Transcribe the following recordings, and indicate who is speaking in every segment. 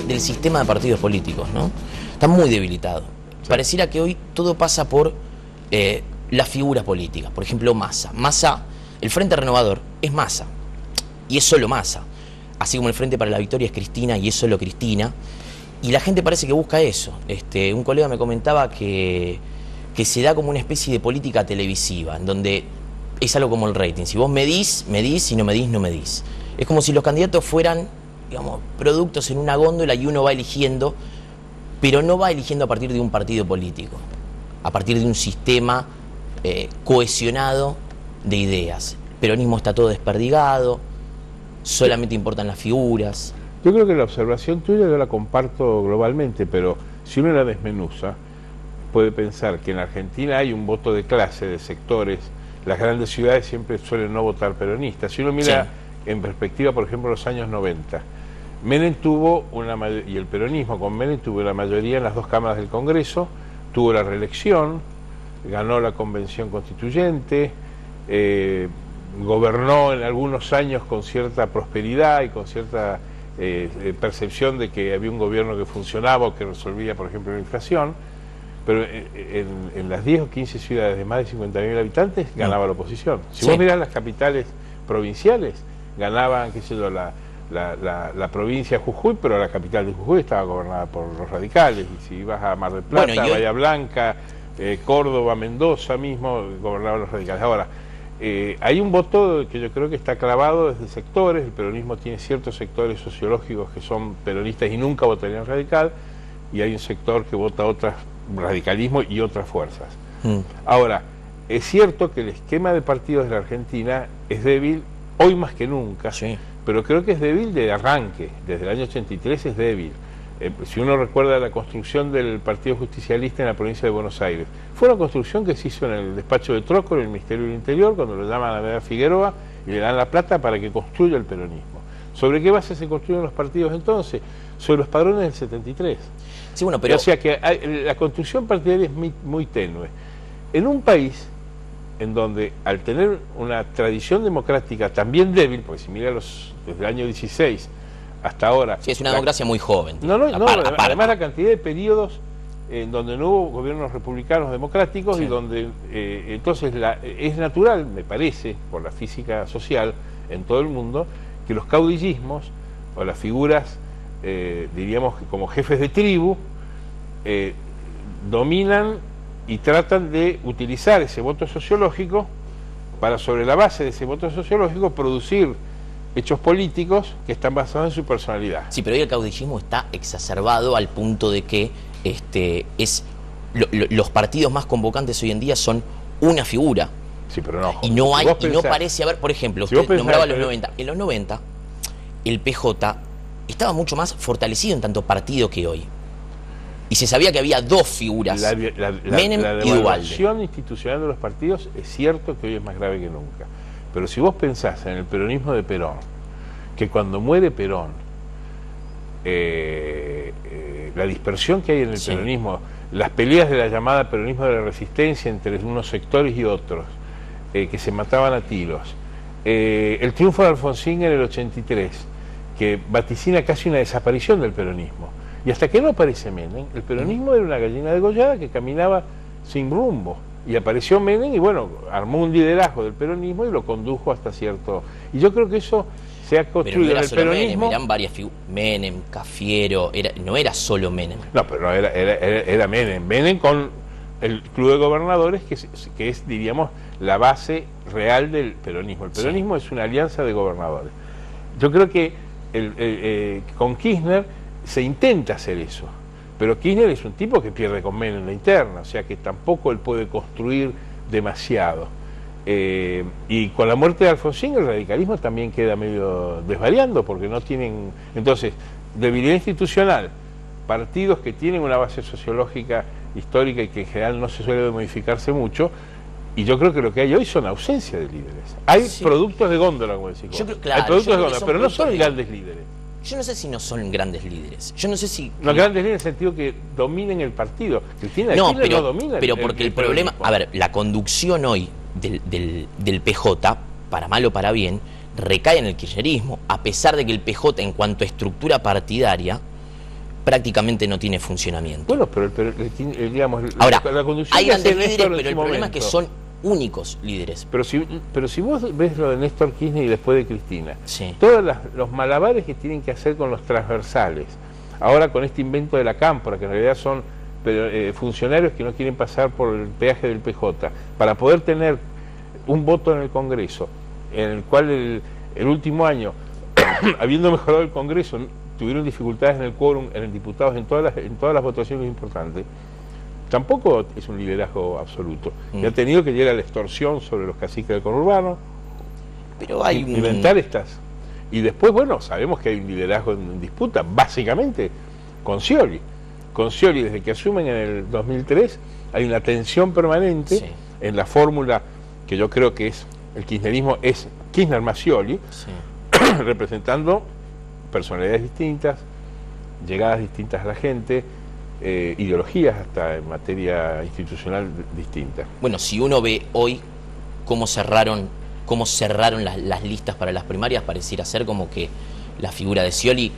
Speaker 1: del sistema de partidos políticos, ¿no? Está muy debilitado. Sí. Pareciera que hoy todo pasa por las figuras políticas. Por ejemplo, Massa. Massa, el Frente Renovador es Massa, y es solo Massa. Así como el Frente para la Victoria es Cristina y es solo Cristina. Y la gente parece que busca eso. Un colega me comentaba que se da como una especie de política televisiva, en donde es algo como el rating. Si vos medís, si no medís, no medís. Es como si los candidatos fueran, digamos, productos en una góndola y uno va eligiendo, pero no va eligiendo a partir de un partido político, a partir de un sistema cohesionado de ideas. El peronismo está todo desperdigado, solamente importan las figuras.
Speaker 2: Yo creo que la observación tuya yo la comparto globalmente, pero si uno la desmenuza, puede pensar que en Argentina hay un voto de clase, de sectores. Las grandes ciudades siempre suelen no votar peronistas. Si uno mira en perspectiva, por ejemplo, los años 90, Menem tuvo y el peronismo con Menem tuvo la mayoría en las dos cámaras del Congreso, tuvo la reelección, ganó la convención constituyente, gobernó en algunos años con cierta prosperidad y con cierta percepción de que había un gobierno que funcionaba o que resolvía, por ejemplo, la inflación, pero en las 10 o 15 ciudades de más de 50.000 habitantes ganaba la oposición. Si vos mirás las capitales provinciales, ganaban, qué sé yo, la provincia de Jujuy, pero la capital de Jujuy estaba gobernada por los radicales, y si ibas a Mar del Plata, Bahía Blanca, Córdoba, Mendoza mismo, gobernaban los radicales. Ahora, hay un voto que yo creo que está clavado desde sectores. El peronismo tiene ciertos sectores sociológicos que son peronistas y nunca votarían radical, y hay un sector que vota otras radicalismo y otras fuerzas. Ahora, es cierto que el esquema de partidos de la Argentina es débil hoy más que nunca, pero creo que es débil de arranque. Desde el año 83 es débil. Si uno recuerda la construcción del Partido Justicialista en la provincia de Buenos Aires, fue una construcción que se hizo en el despacho de Trócoli, en el Ministerio del Interior, cuando lo llaman a Avenida Figueroa y le dan la plata para que construya el peronismo. ¿Sobre qué base se construyen los partidos entonces? Sobre los padrones del 73.
Speaker 1: Sí, bueno, pero...
Speaker 2: O sea que la construcción partidaria es muy tenue. En un país en donde, al tener una tradición democrática también débil, porque si mira desde el año 16 hasta ahora...
Speaker 1: Sí, es una democracia muy joven.
Speaker 2: Además la cantidad de periodos en donde no hubo gobiernos republicanos democráticos y donde entonces es natural, me parece, por la física social en todo el mundo, que los caudillismos o las figuras, diríamos que como jefes de tribu, dominan y tratan de utilizar ese voto sociológico para, sobre la base de ese voto sociológico, producir hechos políticos que están basados en su personalidad.
Speaker 1: Sí, pero hoy el caudillismo está exacerbado al punto de que los partidos más convocantes hoy en día son una figura.
Speaker 2: Sí, pero no.
Speaker 1: Y no hay, y no parece haber, por ejemplo, usted nombraba los 90. En los 90, el PJ estaba mucho más fortalecido en tanto partido que hoy. Y se sabía que había dos figuras, Menem y Duhalde. La
Speaker 2: devaluación institucional de los partidos es cierto que hoy es más grave que nunca. Pero si vos pensás en el peronismo de Perón, que cuando muere Perón, la dispersión que hay en el peronismo, las peleas de la llamada peronismo de la resistencia entre unos sectores y otros, que se mataban a tiros, el triunfo de Alfonsín en el 83, que vaticina casi una desaparición del peronismo. Y hasta que no aparece Menem, el peronismo era una gallina degollada que caminaba sin rumbo. Y apareció Menem y bueno, armó un liderazgo del peronismo y lo condujo hasta cierto... Y yo creo que eso se ha construido en el peronismo...
Speaker 1: Eran varias figuras, Menem, Cafiero, no era solo Menem.
Speaker 2: No, pero era Menem. Menem con el Club de Gobernadores, que es, diríamos, la base real del peronismo. El peronismo es una alianza de gobernadores. Yo creo que con Kirchner se intenta hacer eso. Pero Kirchner es un tipo que pierde con Menem en la interna, o sea que tampoco él puede construir demasiado. Y con la muerte de Alfonsín el radicalismo también queda medio desvariando, porque no tienen... Entonces, debilidad institucional, partidos que tienen una base sociológica histórica y que en general no se suele modificarse mucho, y yo creo que lo que hay hoy son ausencia de líderes. Hay productos de góndola, como decís vos. Hay productos de góndola, pero no son grandes líderes.
Speaker 1: Yo no sé si no son grandes líderes. Yo no sé si...
Speaker 2: No, grandes líderes en el sentido que dominen el partido. Cristina
Speaker 1: no,
Speaker 2: no domina
Speaker 1: pero porque el problema... A ver, la conducción hoy del PJ, para mal o para bien, recae en el kirchnerismo, a pesar de que el PJ, en cuanto a estructura partidaria, prácticamente no tiene funcionamiento.
Speaker 2: Bueno, pero digamos,
Speaker 1: ahora,
Speaker 2: la conducción
Speaker 1: hay grandes líderes,
Speaker 2: Néstor
Speaker 1: pero el problema es que son únicos líderes.
Speaker 2: Pero si vos ves lo de Néstor Kirchner y después de Cristina,
Speaker 1: Sí.
Speaker 2: todos los malabares que tienen que hacer con los transversales, ahora con este invento de la cámpora, que en realidad son funcionarios que no quieren pasar por el peaje del PJ, para poder tener un voto en el Congreso, en el cual el último año, habiendo mejorado el Congreso, tuvieron dificultades en el quórum, en el diputados, en todas las votaciones importantes, tampoco es un liderazgo absoluto. Y ha tenido que llegar a la extorsión sobre los caciques del conurbano,
Speaker 1: Pero hay
Speaker 2: inventar estas. Y después, bueno, sabemos que hay un liderazgo en disputa, básicamente con Scioli. Con Scioli, desde que asumen en el 2003, hay una tensión permanente en la fórmula que yo creo que es el kirchnerismo, es Kirchner más Scioli, representando personalidades distintas, llegadas distintas a la gente, ideologías hasta en materia institucional distintas.
Speaker 1: Bueno, si uno ve hoy cómo cerraron las listas para las primarias, pareciera ser como que la figura de Scioli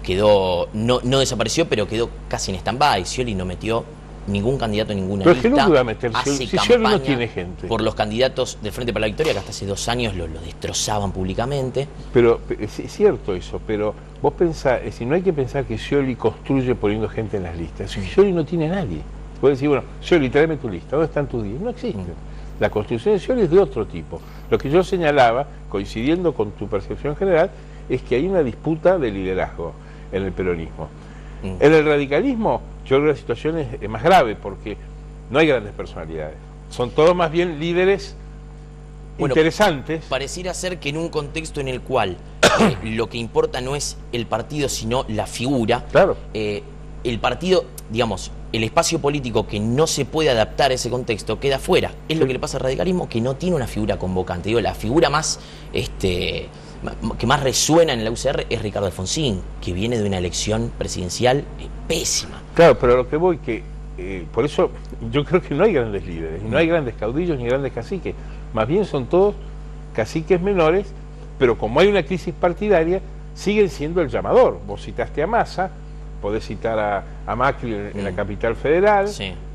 Speaker 1: quedó, no desapareció, pero quedó casi en stand-by. Scioli no metió ningún candidato en ninguna
Speaker 2: pero
Speaker 1: lista.
Speaker 2: Pero es que no iba a meter
Speaker 1: hace
Speaker 2: si Scioli no
Speaker 1: campaña
Speaker 2: tiene gente.
Speaker 1: Por los candidatos del Frente para la Victoria, que hasta hace 2 años lo destrozaban públicamente.
Speaker 2: Pero es cierto eso, pero vos pensás, es decir, no hay que pensar que Scioli construye poniendo gente en las listas. Scioli no tiene a nadie. Vos decís, bueno, Scioli, tráeme tu lista, ¿dónde están tus 10? No existen. La construcción de Scioli es de otro tipo. Lo que yo señalaba, coincidiendo con tu percepción general, es que hay una disputa de liderazgo en el peronismo. En el radicalismo, yo creo que la situación es más grave, porque no hay grandes personalidades. Son todos más bien líderes interesantes.
Speaker 1: Pareciera ser que en un contexto en el cual lo que importa no es el partido, sino la figura,
Speaker 2: claro.
Speaker 1: El partido, digamos, el espacio político que no se puede adaptar a ese contexto queda fuera. Es lo que le pasa al radicalismo, que no tiene una figura convocante. Digo, la figura más que más resuena en la UCR es Ricardo Alfonsín, que viene de una elección presidencial pésima.
Speaker 2: Claro, pero lo que voy que por eso yo creo que no hay grandes líderes, no hay grandes caudillos ni grandes caciques, más bien son todos caciques menores, pero como hay una crisis partidaria, siguen siendo el llamador. Vos citaste a Massa, podés citar a Macri en la capital federal,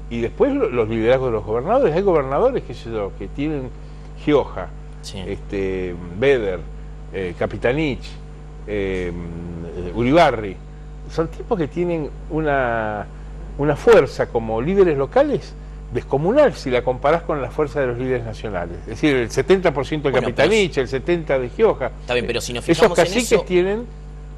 Speaker 2: y después los liderazgos de los gobernadores. Hay gobernadores, qué sé yo, que tienen Gioja, Beder, Capitanich, Uribarri. Son tipos que tienen una fuerza como líderes locales descomunal si la comparás con la fuerza de los líderes nacionales. Es decir, el 70% de Capitanich, el 70% de Gioja.
Speaker 1: Está bien, pero si nos fijamos
Speaker 2: esos caciques
Speaker 1: en eso,
Speaker 2: tienen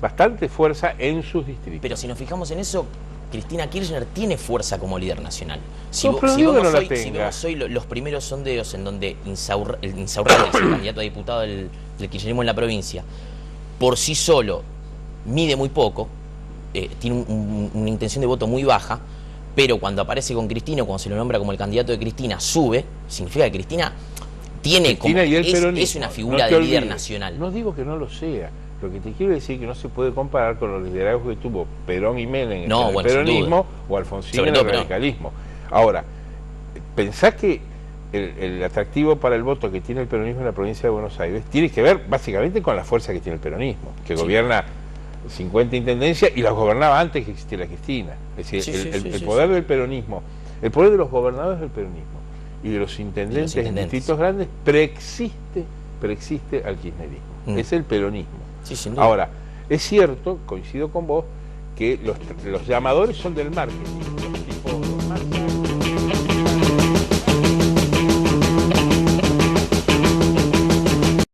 Speaker 2: bastante fuerza en sus distritos.
Speaker 1: Pero si nos fijamos en eso, Cristina Kirchner tiene fuerza como líder nacional. Si
Speaker 2: vemos
Speaker 1: hoy los primeros sondeos en donde Insaurralde, el candidato a diputado del kirchnerismo en la provincia, por sí solo mide muy poco, tiene una intención de voto muy baja, pero cuando aparece con Cristina, cuando se lo nombra como el candidato de Cristina, sube, significa que Cristina tiene es una figura de líder nacional.
Speaker 2: No digo que no lo sea. Lo que te quiero decir es que no se puede comparar con los liderazgos que tuvo Perón y Menem en el peronismo o Alfonsín en el radicalismo. Ahora, pensá que el atractivo para el voto que tiene el peronismo en la provincia de Buenos Aires tiene que ver básicamente con la fuerza que tiene el peronismo, que gobierna 50 intendencias y las gobernaba antes que existiera Cristina. Es decir, el poder del peronismo, el poder de los gobernadores del peronismo y de los intendentes en distritos grandes preexiste al kirchnerismo. Es el peronismo. Ahora, es cierto, coincido con vos, que los llamadores son del marketing.